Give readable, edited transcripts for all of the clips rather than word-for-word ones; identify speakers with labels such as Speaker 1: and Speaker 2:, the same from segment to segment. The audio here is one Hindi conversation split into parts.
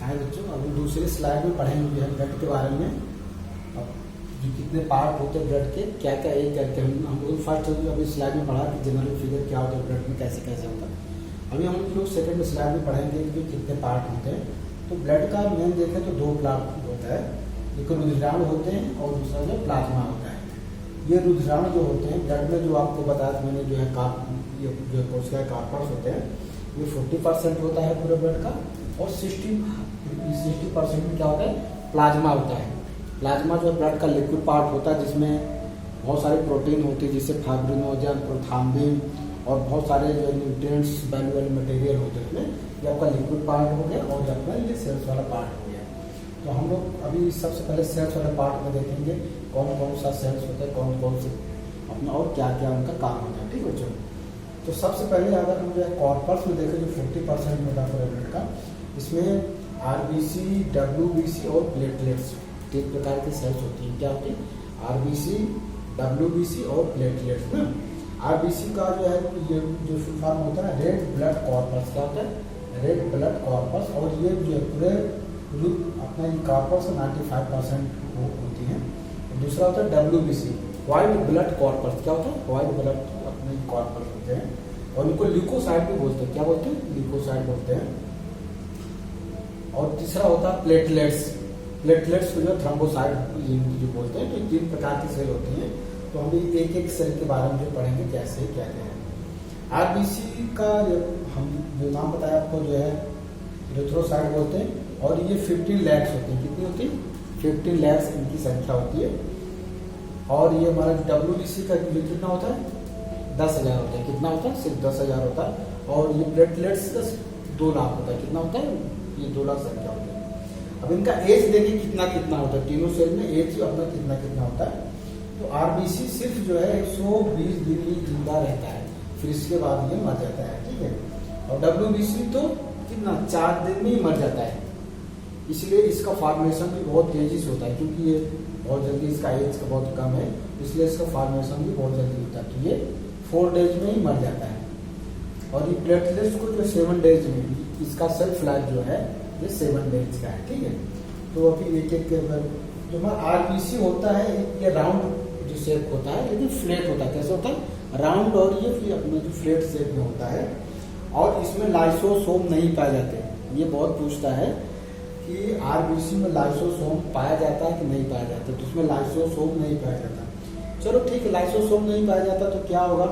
Speaker 1: हाय बच्चों, अभी दूसरे स्लाइड में पढ़ेंगे हम ब्लड के बारे में। अब जो कितने पार्ट होते हैं ब्लड के, क्या क्या एक करके हम लोग फर्स्ट अभी स्लाइड में पढ़ा कि जनरल फिगर क्या होता है ब्लड में, कैसे कैसे होता है। अभी हम लोग सेकंड स्लाइड में पढ़ेंगे कि कितने पार्ट होते हैं। तो ब्लड का मेन देखें तो दो पार्ट होता है, एक रुधिराणु होते हैं और दूसरा जो प्लाज्मा होता है। ये रुधिराणु जो होते हैं ब्लड में, जो आपको बताया था मैंने, जो है जो कोशिका कार्पर्स होते हैं, ये 40% होता है पूरे ब्लड का, और 60% में क्या होता है, प्लाज्मा होता है। प्लाज्मा जो है ब्लड का लिक्विड पार्ट होता है, जिसमें बहुत सारे प्रोटीन होते हैं, जिससे फाइब्रिनोजन, प्रोथाम्बिन और बहुत सारे जो न्यूट्रिएंट्स वैल्यू वाले मटेरियल होते हैं उसमें। ये आपका लिक्विड पार्ट हो गया, और अपना ये सेल्स वाला पार्ट हो गया। तो हम लोग अभी सबसे पहले सेल्स वाले पार्ट में देखेंगे कौन कौन सा सेल्स होता है, कौन कौन से अपना और क्या क्या उनका काम होता है। ठीक है बच्चों, तो सबसे पहले अगर हम जो है कॉर्पस में देखें, जो 40% होता है ब्लड का, इसमें आरबीसी, डब्ल्यूबीसी और प्लेटलेट्स, तीन प्रकार के सेल्स होती हैं। क्या होती है, आरबीसी, डब्ल्यूबीसी और प्लेटलेट्स ना। आरबीसी का जो है ये जो फुल फॉर्म होता है रेड ब्लड कॉर्पस, क्या होता है, रेड ब्लड कॉर्पस। और ये जो है पूरे अपना कॉर्पस 95% होती है। दूसरा होता है डब्ल्यूबीसी, व्हाइट ब्लड कॉर्पस। क्या होता है, व्हाइट ब्लड अपने कॉर्पस होते हैं, और इनको ल्यूकोसाइट भी बोलते हैं। क्या बोलते हैं, ल्यूकोसाइट बोलते हैं। और तीसरा होता है प्लेटलेट्स। प्लेटलेट्स को जो थ्रोम्बोसाइट जो बोलते हैं। तो तीन प्रकार की सेल होती हैं। तो हम एक एक सेल के बारे में जो पढ़ेंगे कैसे क्या क्या है। आरबीसी का हम जो नाम बताया आपको, जो है इरिथ्रोसाइट बोलते हैं, और ये 15 लैक्स होती है। कितनी होती है, 15 लैक्स इनकी संख्या होती है। और ये हमारा डब्ल्यूबीसी का कितना होता है, 10,000 होता है। कितना होता है, सिर्फ 10,000 होता है। और ये प्लेटलेट्स का 2 लाख होता है। कितना होता है, ये 2 लाख संख्या होती है। अब इनका एज देखिए कितना कितना होता है, तीनों सेल में एज अपना कितना कितना होता है। तो आरबीसी सिर्फ जो है 120 दिन ही जिंदा रहता है, फिर इसके बाद ये मर जाता है। ठीक है। और डब्ल्यूबीसी तो कितना, 4 दिन में ही मर जाता है। इसलिए इसका फॉर्मेशन भी बहुत तेजी से होता है, क्योंकि ये बहुत जल्दी, इसका एज का बहुत कम है, इसलिए इसका फॉर्मेशन भी बहुत जल्दी होता है। तो ये 4 डेज में ही मर जाता है। और ये प्लेटलेट्स को जो 7 डेज में, इसका सेल्फ लाइफ जो है ये 7 डेज का है। ठीक है। तो अभी एक एक जो हमारा आरबीसी होता है, ये राउंड जो शेप होता है, लेकिन फ्लैट होता है। कैसे होता है, राउंड, और ये अपना जो फ्लैट शेप में होता है। और इसमें लाइसोसोम नहीं पाए जाते। ये बहुत पूछता है कि आरबीसी में लाइसोसोम पाया जाता है कि नहीं पाया जाता। तो उसमें लाइसोसोम नहीं पाया जाता। चलो ठीक है, लाइसोसोम नहीं पाया जाता तो क्या होगा,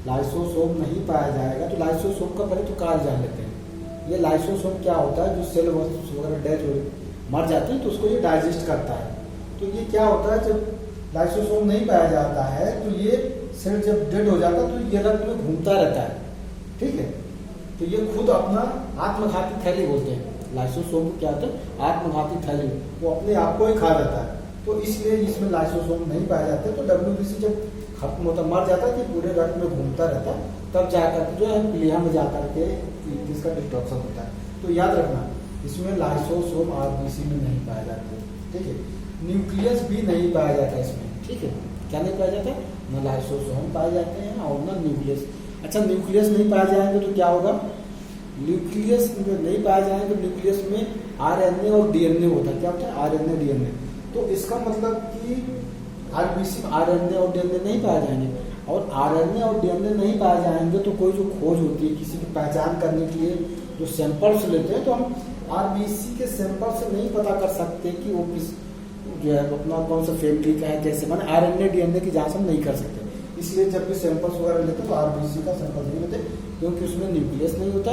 Speaker 1: लाइसोसोम नहीं पाया जाएगा तो लाइसोसोम का पहले तो कार्य जान लेते हैं। ये लाइसोसोम क्या होता है, जो सेल वगैरह डेथ मर जाते हैं तो उसको ये डाइजेस्ट करता है। तो ये क्या होता है, जब लाइसोसोम नहीं पाया जाता है तो ये सेल जब डेड हो जाता है तो ये रक्त में घूमता रहता है। ठीक है। तो ये खुद अपना आत्मघाती थैली बोलते हैं। लाइसोसोम क्या होता है, आत्मघाती थैली, वो अपने आप को ही खा जाता है। तो इसलिए इसमें लाइसोसोम नहीं पाए जाते। तो डब्ल्यूबीसी जब खत्म होता, मर जाता है, तो पूरे रक्त में घूमता रहता है, तब जाकर जो है प्लीहा में जाकर के इसका डिस्ट्रक्शन होता है। तो याद रखना, इसमें लाइसोसोम आरबीसी में नहीं पाया जाता। ठीक है। न्यूक्लियस भी नहीं पाया जाता इसमें। ठीक है। क्या नहीं पाया जाता, न लाइसोसोम पाए जाते हैं और न न्यूक्लियस। अच्छा, न्यूक्लियस नहीं पाए जाएंगे तो क्या होगा, न्यूक्लियस नहीं पाए जाएंगे तो न्यूक्लियस में आरएनए और डीएनए होता है। क्या होता है, आरएनए डीएनए। तो इसका मतलब कि आरबीसी में आरएनए और डीएनए नहीं पाए जाएंगे। और आरएनए और डीएनए नहीं पाए जाएंगे तो कोई जो खोज होती है किसी की पहचान करने के लिए, जो सैंपल्स लेते हैं, तो हम आरबीसी के सैंपल से नहीं पता कर सकते कि वो किस जो है अपना कौन सा फैमिली का है, कैसे, माने आरएनए डीएनए की जांच हम नहीं कर सकते। इसलिए जब भी सैंपल्स वगैरह लेते हैं तो आरबीसी का सैंपल नहीं लेते, क्योंकि उसमें न्यूक्लियस नहीं होता।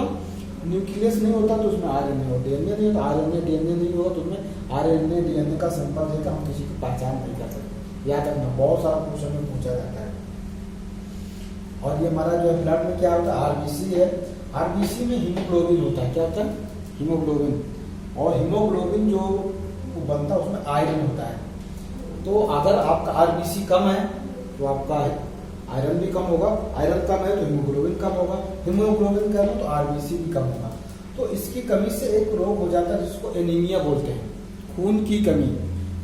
Speaker 1: न्यूक्लियस नहीं होता तो उसमें आरएनए और डीएनए नहीं होता। आरएनए डीएनए नहीं होगा तो उसमें आरएनए डीएनए का सैंपल लेकर हम किसी की पहचान नहीं कर सकते। याद रखना, बहुत सारा क्वेश्चन में पूछा जाता है। और ये हमारा जो है ब्लड में क्या होता है, आरबीसी है। आरबीसी में हीमोग्लोबिन होता है। क्या होता है, हीमोग्लोबिन। और हीमोग्लोबिन जो बनता है उसमें आयरन होता है। तो अगर आपका आरबीसी कम है तो आपका आयरन भी कम होगा। आयरन कम है तो हीमोग्लोबिन कम होगा। हीमोग्लोबिन कम है तो आरबीसी भी कम होगा। तो इसकी कमी से एक रोग हो जाता है जिसको एनीमिया बोलते हैं, खून की कमी।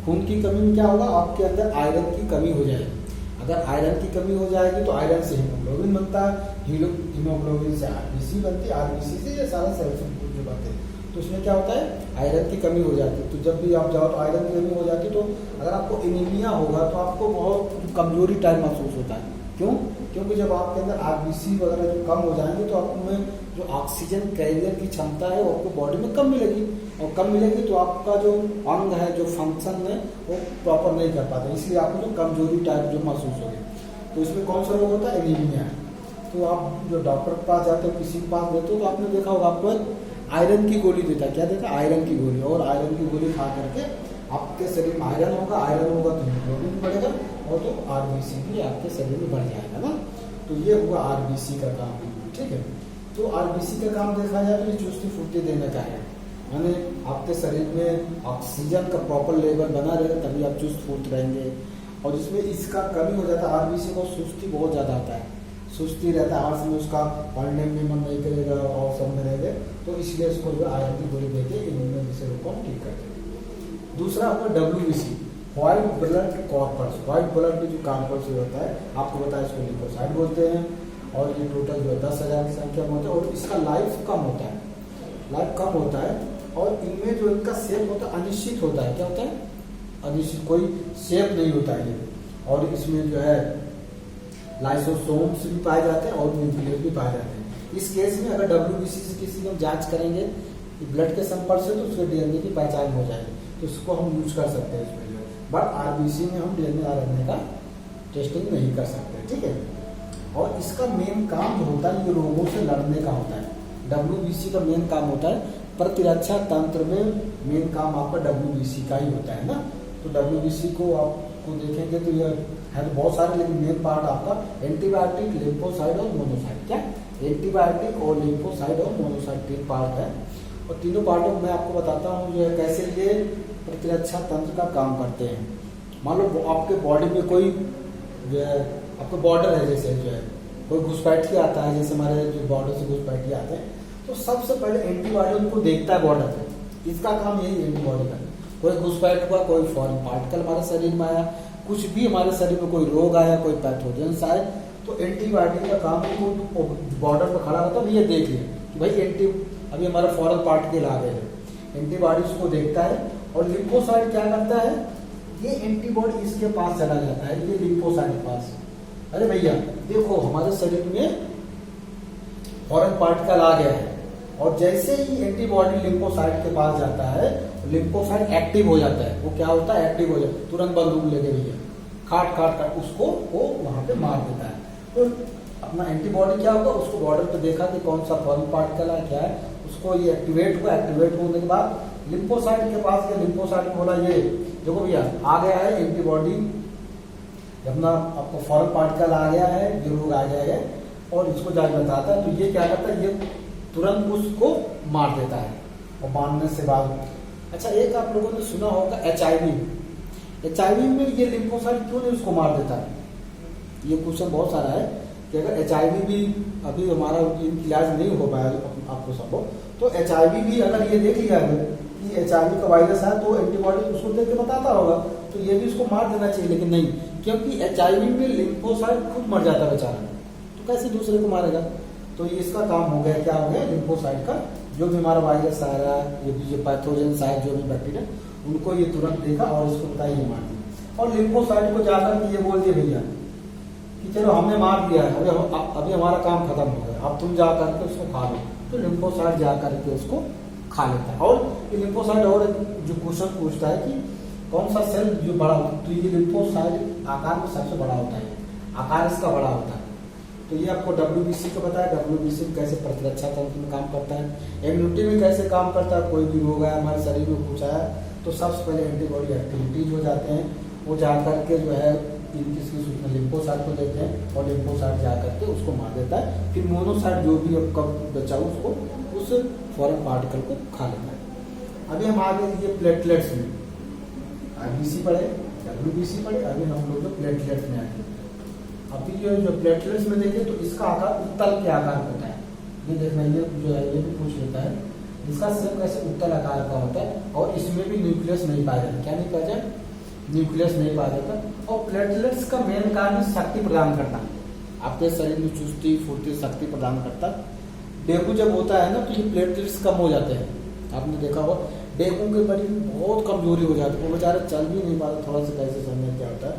Speaker 1: खून की कमी में क्या होगा, आपके अंदर आयरन की कमी हो जाएगी। अगर आयरन की कमी हो जाएगी तो आयरन से हीमोग्लोबिन बनता है, हीमोग्लोबिन से आरबीसी बनती है, आरबीसी से ये सारा सेल्स जो बनते हैं। तो इसमें क्या होता है, आयरन की कमी हो जाती है। तो जब भी आप जाओ तो आयरन की कमी हो जाती है, तो अगर आपको एनीमिया होगा तो आपको बहुत कमजोरी टाइप महसूस होता है। क्यों? क्योंकि जब आपके अंदर आरबीसी वगैरह जो कम हो जाएंगे तो आप में जो ऑक्सीजन कैरियर की क्षमता है वो आपको बॉडी में कम मिलेगी, और कम मिलेगी तो आपका जो अंग है, जो फंक्शन है, वो प्रॉपर नहीं कर पाता, इसलिए आपको जो कमजोरी टाइप जो महसूस होगी। तो इसमें कौन सा रोग होता है? एनीमिया। तो आप जो डॉक्टर के पास जाते हो, किसी के पास देते हो, तो आपने देखा होगा आपको आयरन की गोली देता है। क्या देता है? आयरन की गोली। और आयरन की गोली खा करके आपके शरीर में आयरन होगा, आयरन होगा तो हीमोग्लोबिन भी बढ़ेगा, और तो आरबीसी भी आपके शरीर में बढ़ जाएगा ना। तो ये हुआ आरबीसी का काम, ठीक है। तो आरबीसी का काम देखा जाए तो ये चुस्ती फुर्ती देने का है, यानी आपके शरीर में ऑक्सीजन का प्रॉपर लेवल बना रहेगा, तभी आप चुस्त फुर्त रहेंगे। और जिसमें इसका कमी हो जाता है आरबीसी को, सुस्ती बहुत ज़्यादा आता है, सुस्ती रहता है, हर समय उसका पढ़ने में मन नहीं करेगा और सब में रहेगा। तो इसलिए उसको जो आयरन की गोली देके इम्यून डिसऑर्डर को ठीक करते हैं। दूसरा आपका WBC, white blood corpus. White blood जो कॉर्पस होता है, आपको बताया इसको ल्यूकोसाइट बोलते हैं, और ये टोटल जो 10,000 की संख्या में होता है, और इसका लाइफ कम होता है, लाइफ कम होता है। और इनमें जो इनका शेप होता है अनिश्चित होता है। क्या होता है? अनिश्चित, कोई शेप नहीं होता है ये। और इसमें जो है लाइसोसोम्स भी पाए जाते हैं और न्यूक्लियस भी पाए जाते हैं। इस केस में अगर WBC से किसी को जांच करेंगे ब्लड के संपर्क से, तो उसके DNA की पहचान हो जाएगी, तो उसको हम यूज कर सकते हैं इसमें जो। बट आरबीसी में हम DNA RNA का टेस्टिंग नहीं कर सकते, ठीक है। और इसका मेन काम जो होता है ये रोगों से लड़ने का होता है। WBC का मेन काम होता है प्रतिरक्षा तंत्र में, मेन काम आपका WBC का ही होता है ना। तो WBC को आपको देखेंगे तो ये है तो बहुत सारे, लेकिन मेन पार्ट आपका एंटीबायोटिक, लिम्फोसाइट और मोनोसाइट। क्या? एंटीबायोटिक और लिम्फोसाइट और मोनोसाइट 3 पार्ट है। और तीनों पार्टों में मैं आपको बताता हूँ जो है कैसे ये प्रतिरक्षा तंत्र का काम करते हैं। मान लो आपके बॉडी में कोई जो है आपका बॉर्डर है, जैसे जो है कोई घुसपैठी आता है, जैसे हमारे जो बॉर्डर से घुसपैठी आते हैं, तो सबसे पहले एंटीबॉडी उनको देखता है बॉर्डर पे। इसका काम यही एंटीबॉडी का। कोई घुसपैठ हुआ, कोई फॉरेन पार्टिकल हमारे शरीर में आया, कुछ भी हमारे शरीर में कोई रोग आया, कोई पैथोजेंस आए, तो एंटीबॉडी का काम वो बॉर्डर पर खड़ा होता है, ये देख लिया कि भाई अभी हमारा फॉरेन पार्टिकल आ गए हैं। एंटीबॉडी उसको देखता है। और लिम्फोसाइट क्या करता है? ये एंटीबॉडी इसके पास चला जाता है, ये लिम्फोसाइट के पास। अरे भैया देखो हमारे शरीर में फॉरेन पार्टिकल आ गया है, और जैसे ही एंटीबॉडी लिम्फोसाइट के पास जाता है, लिम्फोसाइट एक्टिव हो जाता है। वो क्या होता है? एक्टिव हो जाता है, तुरंत बंदूक लेके भैया काट काट काट उसको वो वहां पे मार देता है। तो अपना एंटीबॉडी क्या होगा, उसको बॉर्डर पे देखा कि कौन सा फॉरेन पार्टिकल है, क्या है, उसको ये एक्टिवेट हुआ। एक्टिवेट होने के बाद लिम्फोसाइट के पास गया, लिम्फोसाइट बोला ये देखो भैया आ गया है एंटीबॉडी, जब ना आपको फॉरेन पार्टिकल आ गया है, ये रोग आ गया है, और इसको जाके बताता है। तो ये क्या करता है? ये तुरंत उसको मार देता है, और मारने से बाद अच्छा एक आप लोगों ने सुना होगा HIV में ये लिम्फोसाइट क्यों नहीं उसको मार देता है? ये क्वेश्चन बहुत सारा है कि अगर HIV भी अभी हमारा इलाज नहीं हो पाया आपको सबको, तो HIV भी अगर ये देख लिया है कि HIV का वायरस है, तो एंटीबॉडी उसको देख के बताता होगा, तो ये भी उसको मार देना चाहिए। लेकिन नहीं, क्योंकि HIV में लिम्फोसाइट खुद मर जाता है बेचारा, तो कैसे दूसरे को मारेगा? तो ये इसका काम हो गया, क्या हो गया? लिम्फोसाइट का जो भी हमारा वायरस आ रहा है, ये जो पैथोजेंस आए, जो भी बैक्टीरिया, उनको ये तुरंत देखा और इसको बताया ये मार दिया। और लिम्फोसाइट को जाकर के ये बोल दिया भैया कि चलो हमने मार दिया है, अभी हमारा काम खत्म हो गया, अब तुम जा करके उसको खा लो। तो लिम्फोसाइट जा करके उसको खा लेता है। और ये लिम्फोसाइट और जो क्वेश्चन पूछता है कि कौन सा सेल जो बड़ा होता है, तो ये लिम्फोसाइट आकार में सबसे बड़ा होता है, आकार इसका बड़ा होता है। तो ये आपको WBC का बताया, WBC कैसे प्रतिरक्षा तंत्र में काम करता है, इम्यूनिटी में कैसे काम करता है। कोई भी रोग है हमारे शरीर में पूछा है, तो सबसे पहले एंटीबॉडी एक्टिविटीज हो जाते हैं, वो जाकर के जो है किसकी सूचना लिम्फोसाइट को देते हैं, और लिम्फोसाइट जाकर के उसको मार देता है। फिर मोनोसाइट जो भी कब बचा उसको उस फॉरेन पार्टिकल को खा लेता है। अभी हम आगे ये प्लेटलेट्स में RBC पढ़े, WBC पढ़े, अभी हम लोग जो प्लेटलेट्स में आए। अभी जो प्लेटलेट्स में देखें तो इसका आकार उत्तल के आकार होता है। ये देखना, ये जो है ये भी पूछ लेता है, इसका शेप कैसे उत्तल आकार का होता है, और इसमें भी न्यूक्लियस नहीं पाया जाता। क्या नहीं पाया जाए? न्यूक्लियस नहीं पाया जाता। और प्लेटलेट्स का मेन काम है शक्ति प्रदान करना, आपके शरीर में चुस्ती फुर्ती शक्ति प्रदान करता। डेंगू जब होता है ना, तो ये प्लेटलेट्स कम हो जाते हैं, आपने देखा होगा डेंगू के मरीज में बहुत कमजोरी हो जाती है, वो बेचारे चल भी नहीं पाते, थोड़ा सा कैसे समझ क्या होता है।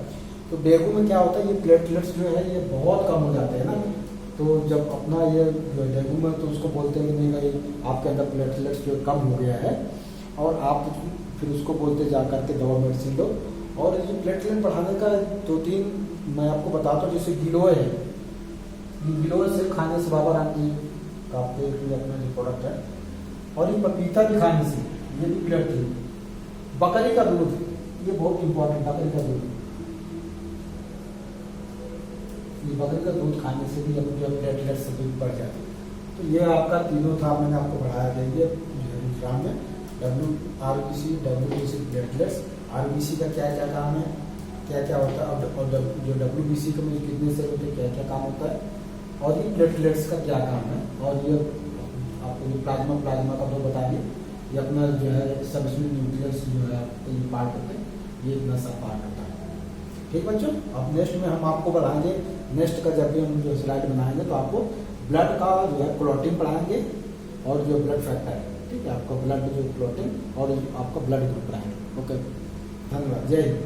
Speaker 1: तो डेंगू में क्या होता है, ये प्लेटलेट्स जो है ये बहुत कम हो जाते हैं ना। तो जब अपना ये डेंगू में तो उसको बोलते हैं कि नहीं भाई आपके अंदर प्लेटलेट्स जो कम हो गया है, और आप फिर उसको बोलते जा करके दवा मेडिसिन लो। और ये प्लेटलेट बढ़ाने का 2-3 मैं आपको बताता हूँ। जैसे गिलोय है, गिलोय से खाने से बाबा रामदेव का आपके अपना जो प्रोडक्ट है, और ये पपीता भी खाने से ये भी प्लेटलेट। बकरी का दूध, ये बहुत इंपॉर्टेंट, बकरी का दूध, ये बकरी का दूध खाने से भी अपने जो प्लेटलेट से भी बढ़ जाते हैं। तो ये आपका तीनों था, मैंने आपको बढ़ाया देंगे ग्राम में। WRBC, WBC प्लेटलेट्स, RBC का क्या क्या काम है, क्या क्या होता है, और जो WBC का मुझे कितने से होते हैं, क्या क्या काम होता है, और ये प्लेटलेट्स का क्या काम है। और ये आपको जो प्लाज्मा का तो बता दिए, ये अपना जो है सब इसमें न्यूक्लियस जो है आपके ये पार्ट होते हैं, ये इतना सा पार्ट होता है। ठीक बच्चों, अब नेक्स्ट में हम आपको बढ़ाएंगे, नेक्स्ट का जब भी हम जो स्लाइड बनाएंगे तो आपको ब्लड का जो है क्लॉटिंग पढ़ाएंगे, और जो ब्लड फैक्टर है, ठीक है, आपका ब्लड जो क्लॉटिंग और आपका ब्लड ग्रुप पढ़ाएंगे। ओके, धन्यवाद, जय हिंद।